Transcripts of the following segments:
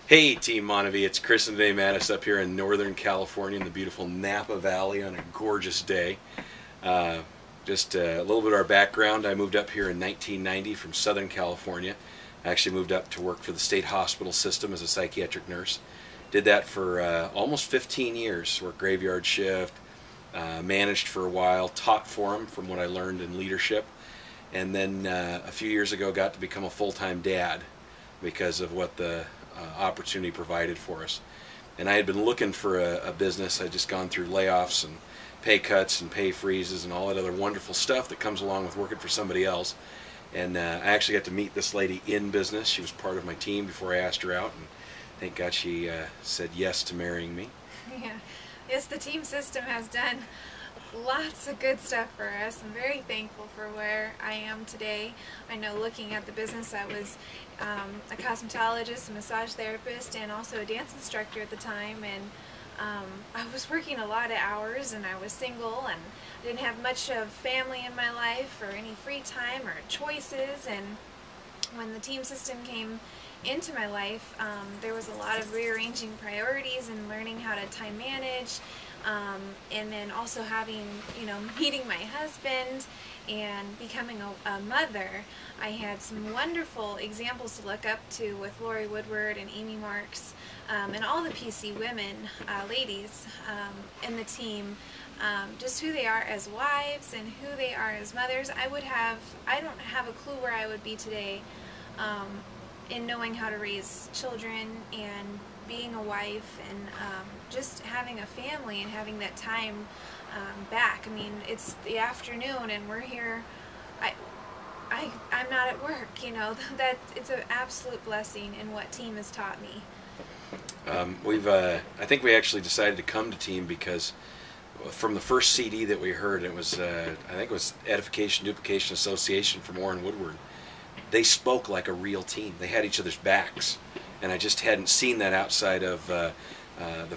Hey Team Montevi, it's Chris and Danae Mattis up here in Northern California in the beautiful Napa Valley on a gorgeous day. Uh, just a little bit of our background. I moved up here in 1990 from Southern California. I actually moved up to work for the state hospital system as a psychiatric nurse. Did that for almost 15 years, worked graveyard shift, managed for a while, taught for them from what I learned in leadership, and then a few years ago got to become a full-time dad because of what the opportunity provided for us. And I had been looking for a business. I'd just gone through layoffs and pay cuts and pay freezes and all that other wonderful stuff that comes along with working for somebody else. And I actually got to meet this lady in business. She was part of my team before I asked her out, and thank God she said yes to marrying me. Yeah. Yes, the team system has done lots of good stuff for us. I'm very thankful for where I am today. I know looking at the business, I was a cosmetologist, a massage therapist, and also a dance instructor at the time, and I was working a lot of hours, and I was single, and I didn't have much of family in my life or any free time or choices. And when the team system came into my life, there was a lot of rearranging priorities and learning how to time manage, and then also having, meeting my husband and becoming a mother. I had some wonderful examples to look up to with Lori Woodward and Amy Marks, and all the PC women, ladies in the team, just who they are as wives and who they are as mothers. I don't have a clue where I would be today in knowing how to raise children and being a wife and just having a family and having that time back. I mean, it's the afternoon and we're here. I'm not at work, that it's an absolute blessing in what team has taught me. I think we actually decided to come to team because from the first CD that we heard, it was I think it was Edification Duplication Association from Warren Woodward. They spoke like a real team. They had each other's backs, and I just hadn't seen that outside of the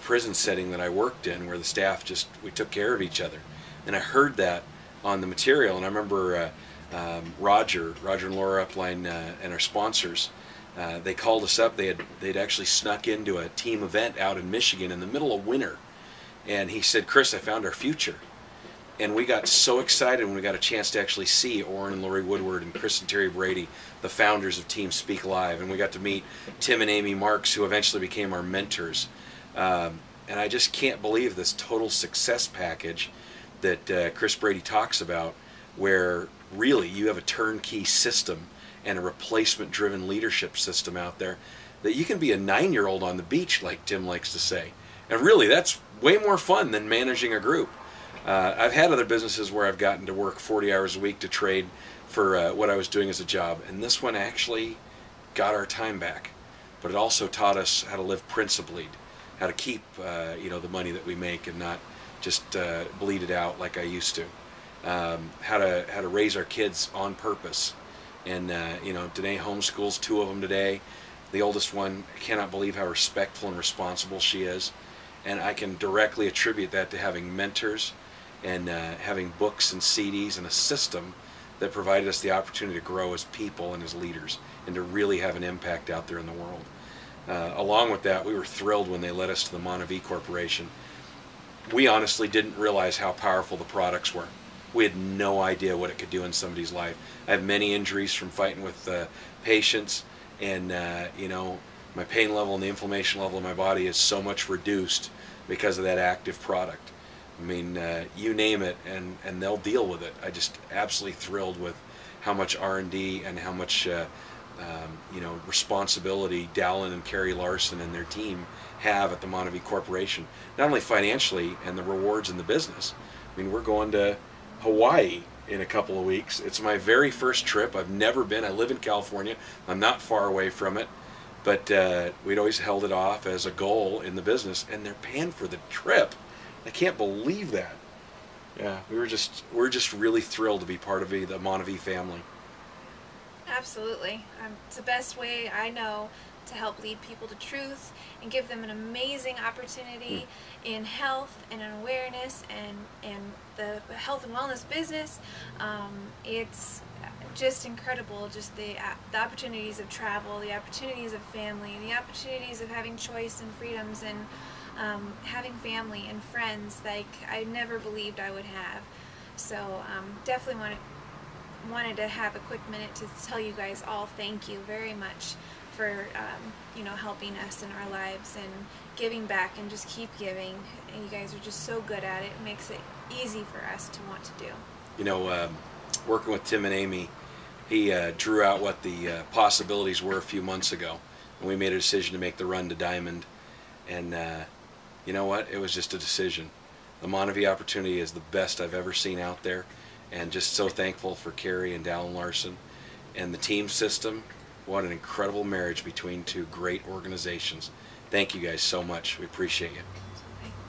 prison setting that I worked in, where the staff we took care of each other. And I heard that on the material, and I remember Roger and Laura Upline and our sponsors, they called us up. They'd actually snuck into a team event out in Michigan in the middle of winter, and he said, "Chris, I found our future." And we got so excited when we got a chance to actually see Orrin and Lori Woodward and Chris and Terry Brady, the founders of Team Speak Live. And we got to meet Tim and Amy Marks, who eventually became our mentors. And I just can't believe this total success package that Chris Brady talks about, where really you have a turnkey system and a replacement-driven leadership system out there that you can be a 9-year-old on the beach, like Tim likes to say. And really, that's way more fun than managing a group. I've had other businesses where I've gotten to work 40 hours a week to trade for what I was doing as a job, and this one actually got our time back. But it also taught us how to live principled, how to keep the money that we make and not just bleed it out like I used to. How to raise our kids on purpose. And Danae homeschools 2 of them today. The oldest one, I cannot believe how respectful and responsible she is, and I can directly attribute that to having mentors and having books and CDs and a system that provided us the opportunity to grow as people and as leaders and to really have an impact out there in the world. Along with that, we were thrilled when they led us to the Montevi Corporation. We honestly didn't realize how powerful the products were. We had no idea what it could do in somebody's life. I have many injuries from fighting with patients, and my pain level and the inflammation level in my body is so much reduced because of that active product. I mean, you name it, and they'll deal with it. I just absolutely thrilled with how much R&D and how much responsibility Dallin and Carrie Larson and their team have at the Montevi Corporation. Not only financially and the rewards in the business. I mean, we're going to Hawaii in a couple of weeks. It's my very first trip. I've never been. I live in California. I'm not far away from it. But we'd always held it off as a goal in the business, and they're paying for the trip. I can't believe that. Yeah, we're just really thrilled to be part of the Montevi family. Absolutely. It's the best way I know to help lead people to truth and give them an amazing opportunity in health and in awareness and the health and wellness business. It's just incredible. Just the opportunities of travel, the opportunities of family, the opportunities of having choice and freedoms, and having family and friends like I never believed I would have. So definitely wanted to have a quick minute to tell you guys all thank you very much for helping us in our lives and giving back, and just keep giving. And you guys are just so good at it. It makes it easy for us to want to do. Working with Tim and Amy, he drew out what the possibilities were a few months ago, and we made a decision to make the run to Diamond. And you know what? It was just a decision. The Montevideo opportunity is the best I've ever seen out there, and just so thankful for Carrie and Dallin Larson and the team system. What an incredible marriage between two great organizations. Thank you guys so much. We appreciate you.